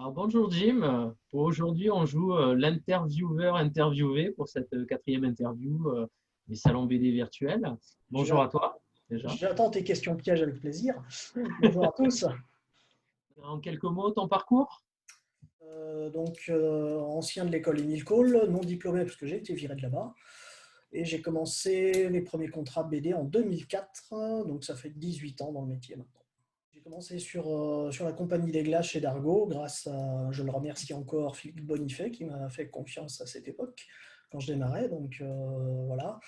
Alors, bonjour Jim. Pour aujourd'hui, on joue l'intervieweur-interviewé pour cette quatrième interview des salons BD virtuels. Bonjour à J'a- toi déjà. J'attends tes questions pièges avec plaisir. Bonjour à tous. En quelques mots, ton parcours? Ancien de l'école Émile Cole, non diplômé parce que j'ai été viré de là-bas. Et j'ai commencé les premiers contrats BD en 2004, donc ça fait 18 ans dans le métier maintenant. J'ai commencé sur la Compagnie des Glaces chez Dargaud, grâce à, je le remercie encore, Philippe Bonifay, qui m'a fait confiance à cette époque, quand je démarrais. Voilà.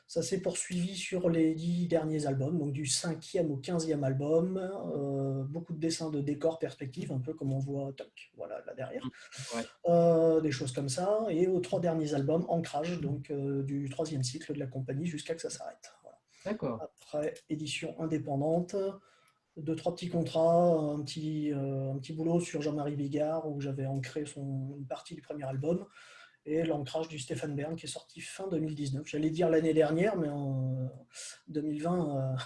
Ça s'est poursuivi sur les 10 derniers albums, donc du 5e au 15e album. Beaucoup de dessins de décors perspectives, un peu comme on voit toc, voilà, là derrière. Ouais, Des choses comme ça. Et aux 3 derniers albums, ancrage, du 3e cycle de la compagnie jusqu'à que ça s'arrête. Voilà. d'accord. Après, édition indépendante, deux, trois petits contrats, un petit boulot sur Jean-Marie Bigard où j'avais ancré une partie du premier album et l'ancrage du Stéphane Bern qui est sorti fin 2019. J'allais dire l'année dernière, mais en 2020.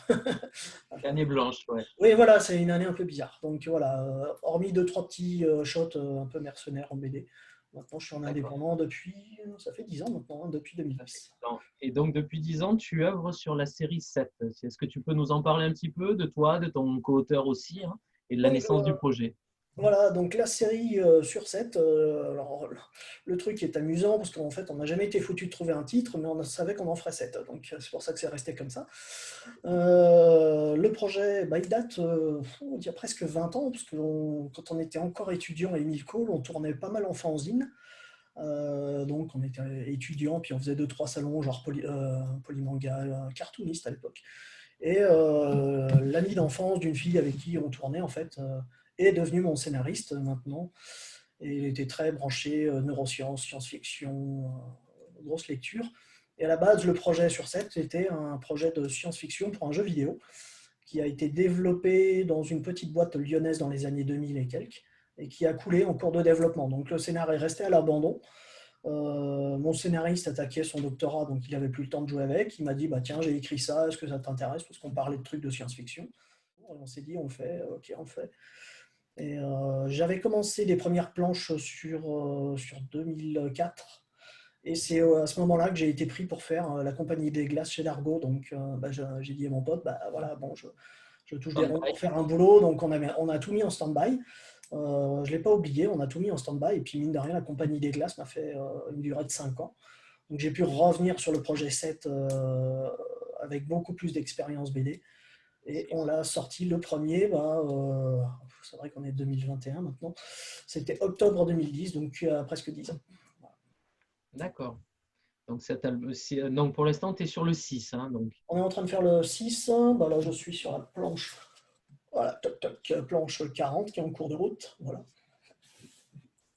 L'année blanche, ouais. Oui, voilà, c'est une année un peu bizarre. Donc voilà, hormis deux, trois petits shots un peu mercenaires en BD. Maintenant, je suis en D'accord. indépendant depuis, ça fait 10 ans maintenant, hein, depuis Ça fait 10 2010. ans. Et donc, depuis 10 ans, tu œuvres sur la série 7. Est-ce que tu peux nous en parler un petit peu de toi, de ton co-auteur aussi, hein, et de la Oui, naissance du projet? voilà, donc la série sur 7, alors le truc est amusant parce qu'en fait on n'a jamais été foutu de trouver un titre, mais on savait qu'on en ferait 7, donc c'est pour ça que c'est resté comme ça. Le projet, bah, il date il y a presque 20 ans, parce que quand on était encore étudiant à Émile Cole, on tournait pas mal en fanzine. Donc on était étudiant, puis on faisait deux, trois salons, genre polymanga, cartooniste à l'époque. Et l'ami d'enfance d'une fille avec qui on tournait, en fait, est devenu mon scénariste maintenant. Et il était très branché neurosciences, science-fiction, grosse lecture. Et à la base, le projet sur 7 était un projet de science-fiction pour un jeu vidéo qui a été développé dans une petite boîte lyonnaise dans les années 2000 et quelques, et qui a coulé en cours de développement. Donc le scénario est resté à l'abandon. Mon scénariste attaquait son doctorat, donc il n'avait plus le temps de jouer avec. Il m'a dit, bah, tiens, j'ai écrit ça, est-ce que ça t'intéresse? Parce qu'on parlait de trucs de science-fiction. On s'est dit, on le fait, ok, on le fait. Et j'avais commencé les premières planches sur 2004. Et c'est à ce moment-là que j'ai été pris pour faire la compagnie des glaces chez Dargaud. Donc bah, j'ai dit à mon pote, bah voilà, bon, je touche des ronds Stand-by. pour faire un boulot, donc on a tout mis en stand-by. Je ne l'ai pas oublié, on a tout mis en stand-by. Et puis, mine de rien, la compagnie des glaces m'a fait une durée de 5 ans. Donc, j'ai pu revenir sur le projet 7 avec beaucoup plus d'expérience BD. Et on l'a sorti le premier, bah, c'est vrai qu'on est 2021 maintenant. C'était octobre 2010, donc il y a presque 10 ans. D'accord. Donc, donc, pour l'instant, tu es sur le 6, hein, donc. On est en train de faire le 6. Bah, là, je suis sur la planche. Voilà, toc, toc, planche 40 qui est en cours de route. Voilà.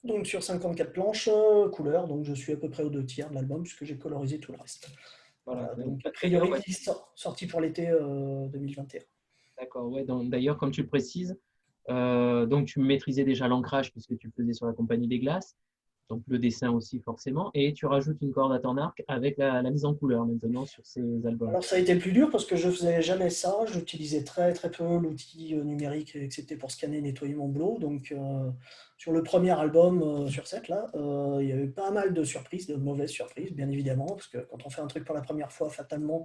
Donc sur 54 planches, couleurs, donc je suis à peu près aux 2 tiers de l'album puisque j'ai colorisé tout le reste. Voilà. Voilà, donc a D'ailleurs, priori, ouais, sorti pour l'été 2021. d'accord. Ouais, d'ailleurs, comme tu le précises, donc tu maîtrisais déjà l'ancrage puisque tu le faisais sur la Compagnie des Glaces, donc le dessin aussi forcément, et tu rajoutes une corde à ton arc avec la mise en couleur maintenant sur ces albums. Alors ça a été le plus dur parce que je faisais jamais ça, j'utilisais très très peu l'outil numérique excepté pour scanner et nettoyer mon boulot. Donc sur le premier album sur 7 là, il y avait pas mal de surprises, de mauvaises surprises bien évidemment, parce que quand on fait un truc pour la première fois, fatalement,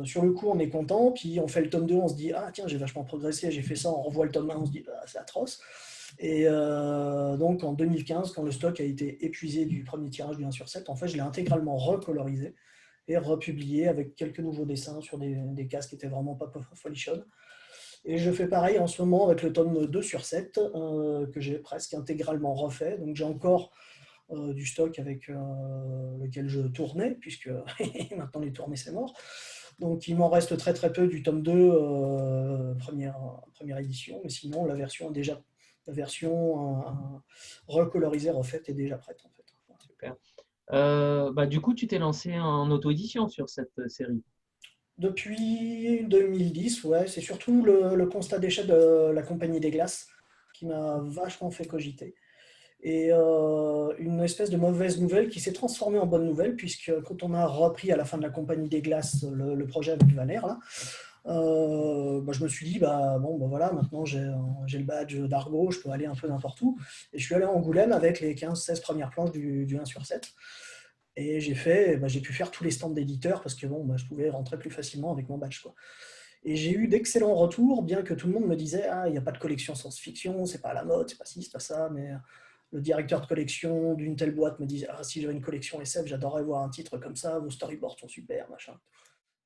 sur le coup on est content, puis on fait le tome 2, on se dit ah tiens j'ai vachement progressé, j'ai fait ça, on revoit le tome 1, on se dit ah, c'est atroce. Et donc en 2015, quand le stock a été épuisé du premier tirage du 1 sur 7, en fait je l'ai intégralement recolorisé et republié avec quelques nouveaux dessins sur des cases qui étaient vraiment pas folichonnes. Et je fais pareil en ce moment avec le tome 2 sur 7 que j'ai presque intégralement refait. Donc j'ai encore du stock avec lequel je tournais, puisque maintenant les tournées c'est mort. Donc il m'en reste très très peu du tome 2 première édition, mais sinon la version recolorisée, refaite est déjà prête en fait. Super. Bah, du coup, tu t'es lancé en auto-édition sur cette série. Depuis 2010, ouais, c'est surtout le constat d'échec de la Compagnie des Glaces qui m'a vachement fait cogiter. Et une espèce de mauvaise nouvelle qui s'est transformée en bonne nouvelle, puisque quand on a repris à la fin de la Compagnie des Glaces le projet avec Valère, là, je me suis dit, bah, bon, bah, voilà, maintenant j'ai le badge d'Argo, je peux aller un peu n'importe où. Et je suis allé à Angoulême avec les 15-16 premières planches du 1/7. Et j'ai pu faire tous les stands d'éditeurs parce que bon, bah, je pouvais rentrer plus facilement avec mon badge, quoi. Et j'ai eu d'excellents retours, bien que tout le monde me disait, ah, il n'y a pas de collection science-fiction, c'est pas à la mode, c'est pas ci, c'est pas ça. Mais le directeur de collection d'une telle boîte me disait, ah, si j'avais une collection SF, j'adorerais voir un titre comme ça, vos storyboards sont super, machin.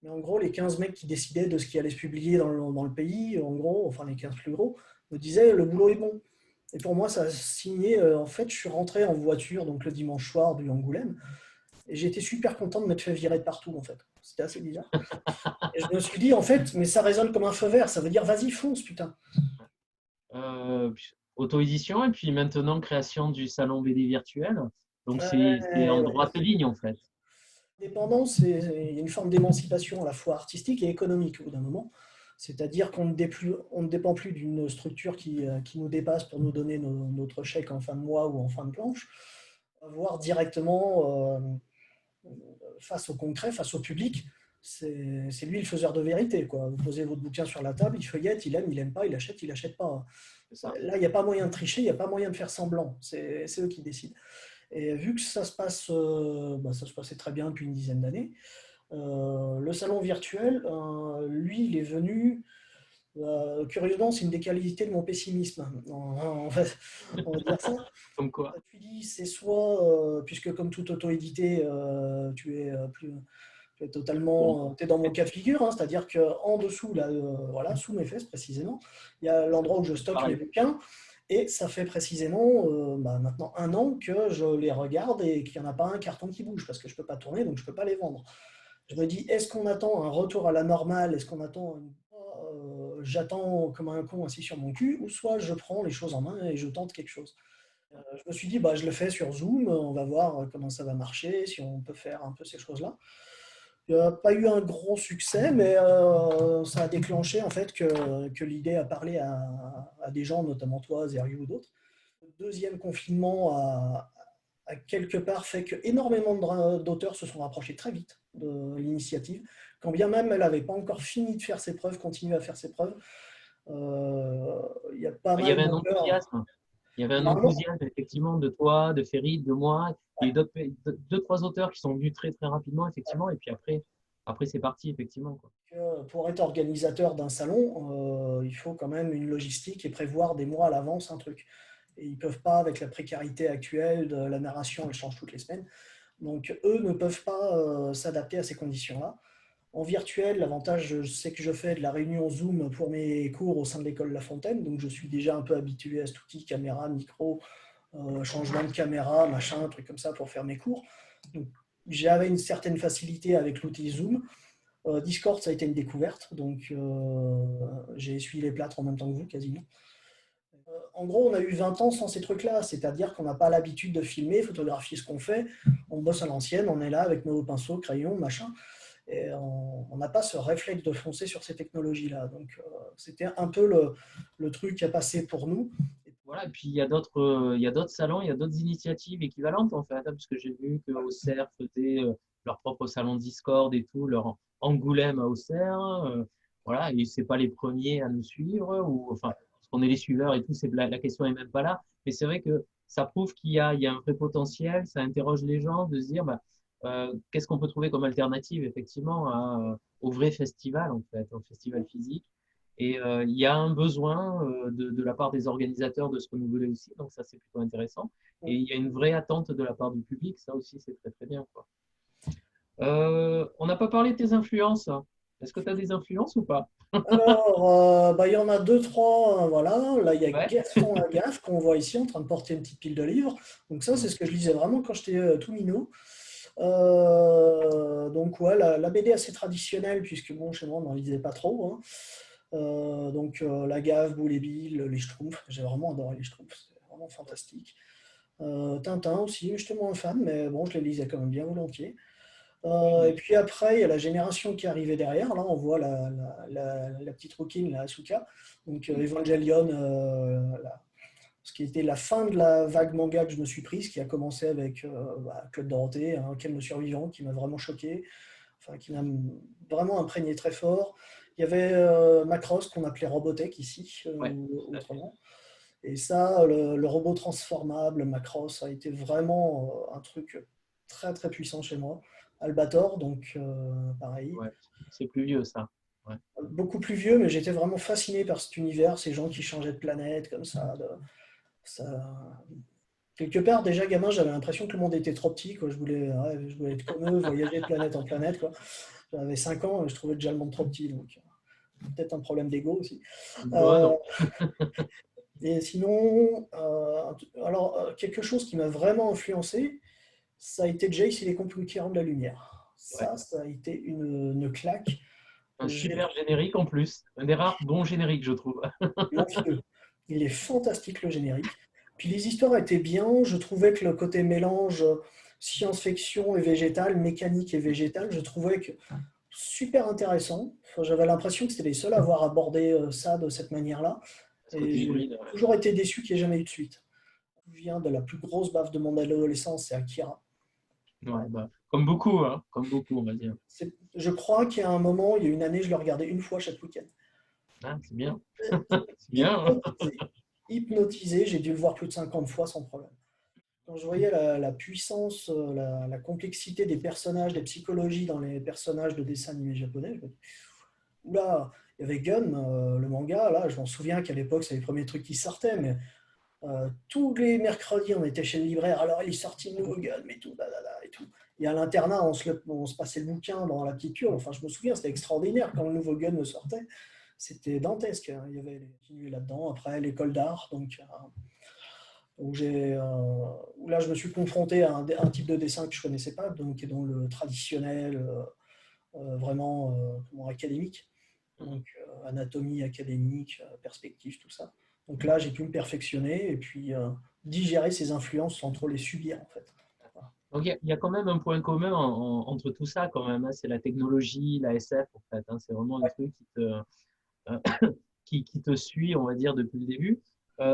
Mais en gros, les 15 mecs qui décidaient de ce qui allait se publier dans le pays, en gros, enfin les 15 plus gros, me disaient le boulot est bon. Et pour moi, ça a signé. En fait, je suis rentré en voiture donc le dimanche soir du Angoulême et j'étais super content de m'être fait virer de partout, en fait. C'était assez bizarre. Et je me suis dit, en fait, mais ça résonne comme un feu vert, ça veut dire vas-y, fonce, putain. Auto-édition et puis maintenant création du salon BD virtuel. Donc c'est en Ouais. droite ligne en fait. L'indépendance, il y a une forme d'émancipation à la fois artistique et économique au bout d'un moment. C'est-à-dire qu'on ne dépend plus d'une structure qui nous dépasse pour nous donner notre chèque en fin de mois ou en fin de planche. Voir directement face au concret, face au public, c'est lui le faiseur de vérité, quoi. Vous posez votre bouquin sur la table, il feuillette, il aime pas, il achète pas. C'est ça. Là, il n'y a pas moyen de tricher, il n'y a pas moyen de faire semblant. C'est eux qui décident. Et vu que ça ça se passait très bien depuis une dizaine d'années, le salon virtuel, lui, il est venu. Curieusement, c'est une des qualités de mon pessimisme. On va dire ça. Comme quoi. Tu dis, c'est soit, puisque comme tout auto-édité, tu es Bon. totalement, t'es dans mon cas de figure, hein, c'est-à-dire qu'en dessous, là, voilà, sous mes fesses précisément, il y a l'endroit où je stocke mes Pareil. bouquins. Et ça fait précisément maintenant 1 an que je les regarde et qu'il n'y en a pas un carton qui bouge parce que je ne peux pas tourner, donc je ne peux pas les vendre. Je me dis, est-ce qu'on attend un retour à la normale? Est-ce qu'on attend j'attends comme un con assis sur mon cul, ou soit je prends les choses en main et je tente quelque chose. Je me suis dit, bah, je le fais sur Zoom, on va voir comment ça va marcher, si on peut faire un peu ces choses-là. Il n'y a pas eu un gros succès, mais ça a déclenché en fait que l'idée a parlé à des gens, notamment toi, Zeriou ou d'autres. Le deuxième confinement a quelque part fait que énormément d'auteurs se sont rapprochés très vite de l'initiative, quand bien même elle n'avait pas encore fini de faire ses preuves, continue à faire ses preuves. Il y a pas Il y mal avait un d'auteurs. enthousiasme. Il y avait un Normalement, enthousiasme effectivement de toi, de Ferid, de moi. Il y a eu deux, trois auteurs qui sont venus très très rapidement effectivement. Et puis après c'est parti effectivement, quoi. pour être organisateur d'un salon, il faut quand même une logistique et prévoir des mois à l'avance un truc. Et ils ne peuvent pas, avec la précarité actuelle de la narration, elle change toutes les semaines. Donc, eux ne peuvent pas s'adapter à ces conditions-là. En virtuel, l'avantage, c'est que je fais de la réunion Zoom pour mes cours au sein de l'école La Fontaine. Donc, je suis déjà un peu habitué à cet outil, caméra, micro, changement de caméra, machin, truc comme ça pour faire mes cours. Donc, j'avais une certaine facilité avec l'outil Zoom. Discord, ça a été une découverte. Donc, j'ai essuyé les plâtres en même temps que vous, quasiment. En gros, on a eu 20 ans sans ces trucs-là, c'est-à-dire qu'on n'a pas l'habitude de filmer, photographier ce qu'on fait. On bosse à l'ancienne, on est là avec nos pinceaux, crayons, machin. Et on n'a pas ce réflexe de foncer sur ces technologies-là. Donc, c'était un peu le truc à passer pour nous. Voilà, et puis il y a d'autres salons, il y a d'autres initiatives équivalentes en fait, hein, parce que j'ai vu que Auxerre faisait leur propre salon Discord et tout, leur Angoulême à Auxerre. Voilà, et c'est pas les premiers à nous suivre, ou enfin, parce qu'on est les suiveurs et tout, la question est même pas là. Mais c'est vrai que ça prouve il y a un vrai potentiel, ça interroge les gens de se dire, bah, qu'est-ce qu'on peut trouver comme alternative effectivement au vrai festival en fait, au festival physique. Et il y a un besoin de la part des organisateurs de se renouveler aussi, donc ça c'est plutôt intéressant. Et il y a une vraie attente de la part du public, ça aussi c'est très très bien, quoi. On n'a pas parlé de tes influences, hein. Est-ce que tu as des influences ou pas? Alors, il y en a deux, trois, voilà. Là, il y a Ouais. Gaston Lagaffe qu'on voit ici en train de porter une petite pile de livres. Donc ça, c'est ce que je lisais vraiment quand j'étais tout minot. Donc ouais, la BD assez traditionnelle, puisque bon, chez moi, on n'en lisait pas trop, hein. Lagaffe, Boule et Bill, les Schtroumpfs. J'ai vraiment adoré les Schtroumpfs, c'est vraiment fantastique. Tintin aussi, j'étais moins fan, mais bon, je les lisais quand même bien volontiers. Et puis après, il y a la génération qui est arrivée derrière. Là, on voit la petite rouquine, la Asuka. Donc, Evangelion, ce qui était la fin de la vague manga que je me suis prise, qui a commencé avec Claude Dorothée, Ken le Survivant, qui m'a vraiment choqué, enfin, qui m'a vraiment imprégné très fort. Il y avait Macross qu'on appelait Robotech ici, Ouais, ou tout à fait. autrement. Et ça, le robot transformable, Macross, a été vraiment un truc très très puissant chez moi. Albator, donc pareil. Ouais, c'est plus vieux, ça. Ouais. Beaucoup plus vieux, mais j'étais vraiment fasciné par cet univers, ces gens qui changeaient de planète comme ça. Ça... Quelque part, déjà gamin, j'avais l'impression que le monde était trop petit, quoi. Je voulais être comme eux, voyager de planète en planète, quoi. J'avais 5 ans et je trouvais déjà le monde trop petit, donc peut-être un problème d'ego aussi. Bah, Euh, non. et sinon, quelque chose qui m'a vraiment influencé, ça a été Jace et les Conquérants de la Lumière. Ouais. Ça a été une claque. Un J'ai super générique en plus. Un des rares bons génériques, je trouve. Monstrueux. Il est fantastique le générique. Puis les histoires étaient bien. Je trouvais que le côté mélange science-fiction et végétal, mécanique et végétal, je trouvais que super intéressant. Enfin, j'avais l'impression que c'était les seuls à avoir abordé ça de cette manière-là. Ce Et côté j'ai hybride. Ouais. toujours été déçu qu'il n'y ait jamais eu de suite. Je viens de la plus grosse baffe de mon adolescence, c'est Akira. Ouais, Voilà. bah, comme beaucoup, hein. Comme beaucoup, on va dire. Je crois qu'il y a un moment, il y a une année, je le regardais une fois chaque week-end. Ah, c'est bien. C'est bien. Hypnotisé. Hypnotisé, j'ai dû le voir plus de 50 fois sans problème. Quand je voyais la puissance, la complexité des personnages, des psychologies dans les personnages de dessins animés japonais, je me dis, oula, il y avait Gun, le manga, là, je m'en souviens qu'à l'époque, c'est les premiers trucs qui sortaient, mais tous les mercredis, on était chez le libraire, alors il est sorti le nouveau Gun, mais tout, dadada, et tout. Et à l'internat, on se passait le bouquin dans la petite urne, enfin, je me souviens, c'était extraordinaire quand le nouveau Gun me sortait. C'était dantesque, hein. Il y avait les continués là-dedans. Après, l'école d'art, où là, je me suis confronté à un type de dessin que je ne connaissais pas, donc, qui est dans le traditionnel, vraiment académique, donc anatomie académique, perspective, tout ça. Donc là, j'ai pu me perfectionner et puis digérer ces influences sans trop les subir, en fait. Voilà. Donc, il y a quand même un point commun entre tout ça, quand même, hein. C'est la technologie, la SF, en fait, hein. C'est vraiment un truc euh, qui te suit, on va dire, depuis le début.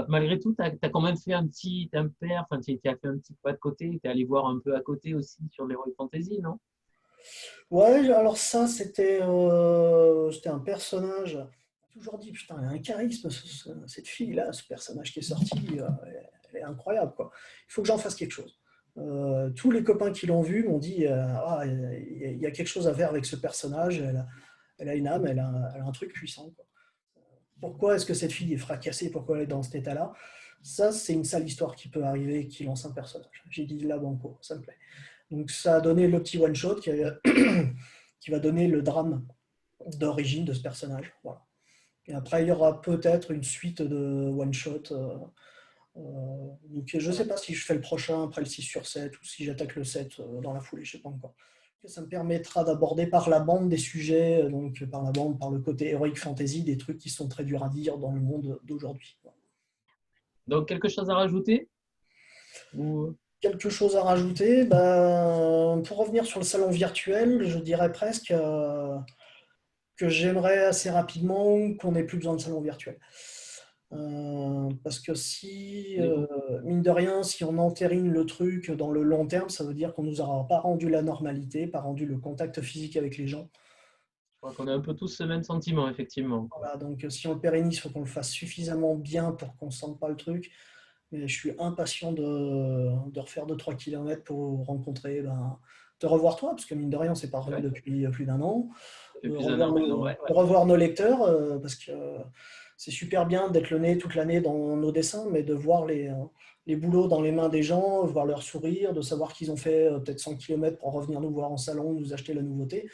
Malgré tout, tu as, quand même fait un petit impair, enfin, tu as fait un petit pas de côté, tu es allé voir un peu à côté aussi sur l'Heroic Fantasy, non? Ouais, alors ça, c'était un personnage. J'ai toujours dit, putain, elle a un charisme, cette fille-là, ce personnage qui est sorti, elle est incroyable, quoi. Il faut que j'en fasse quelque chose. Tous les copains qui l'ont vu m'ont dit, ah, il y a quelque chose à faire avec ce personnage, elle a une âme, elle a un truc puissant, quoi. Pourquoi est-ce que cette fille est fracassée? Pourquoi elle est dans cet état-là? Ça, c'est une sale histoire qui peut arriver, qui lance un personnage. J'ai dit, là, banco, ça me plaît. Donc ça a donné le petit one-shot qui va donner le drame d'origine de ce personnage. Voilà. Et après, il y aura peut-être une suite de one-shot. Donc je ne sais pas si je fais le prochain après le 6 sur 7 ou si j'attaque le 7 dans la foulée, je ne sais pas encore. Ça me permettra d'aborder par la bande des sujets, donc par la bande, par le côté heroic fantasy, des trucs qui sont très durs à dire dans le monde d'aujourd'hui. Donc, quelque chose à rajouter? Ou... Quelque chose à rajouter, ben, pour revenir sur le salon virtuel, je dirais presque que j'aimerais assez rapidement qu'on n'ait plus besoin de salon virtuel. Parce que si, mine de rien, si on entérine le truc dans le long terme, ça veut dire qu'on ne nous aura pas rendu la normalité, pas rendu le contact physique avec les gens. Je crois qu'on a un peu tous ce même sentiment, effectivement. Voilà, donc si on le pérennise, il faut qu'on le fasse suffisamment bien pour qu'on ne sente pas le truc. Mais je suis impatient de refaire 2-3 km pour rencontrer, ben, te revoir toi, parce que mine de rien, on s'est pas revu Ouais, depuis plus d'un an. ça fait plus d'un an maintenant, ouais, De ouais. revoir nos lecteurs, parce que c'est super bien d'être le nez toute l'année dans nos dessins, mais de voir les boulots dans les mains des gens, voir leur sourire, de savoir qu'ils ont fait peut-être 100 km pour revenir nous voir en salon, nous acheter la nouveauté.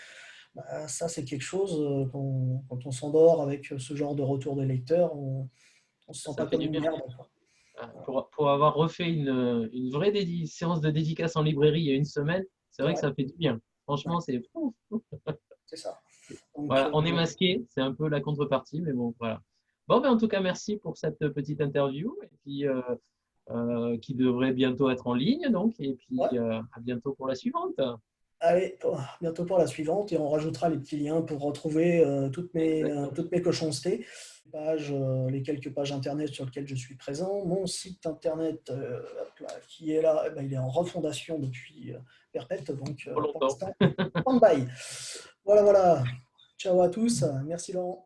Bah, ça, c'est quelque chose, quand on s'endort avec ce genre de retour des lecteurs, on ne se sent Ça pas fait comme du une bien. merde, quoi. Pour avoir refait une vraie séance de dédicace en librairie il y a une semaine, c'est vrai que Ouais, ça fait du bien. ouais, Franchement, c'est fou. c'est ça. Donc, Voilà, on est masqué, c'est un peu la contrepartie, mais bon, voilà. Bon, ben, en tout cas, merci pour cette petite interview, et puis qui devrait bientôt être en ligne, donc, et puis ouais. à bientôt pour la suivante. Allez, bientôt pour la suivante et on rajoutera les petits liens pour retrouver Exactement. toutes mes cochoncetés, les quelques pages internet sur lesquelles je suis présent. Mon site internet hop là, qui est là, eh ben, il est en refondation depuis perpète, donc Trop pour longtemps. l'instant, stand by. Voilà, voilà. Ciao à tous. Merci Laurent.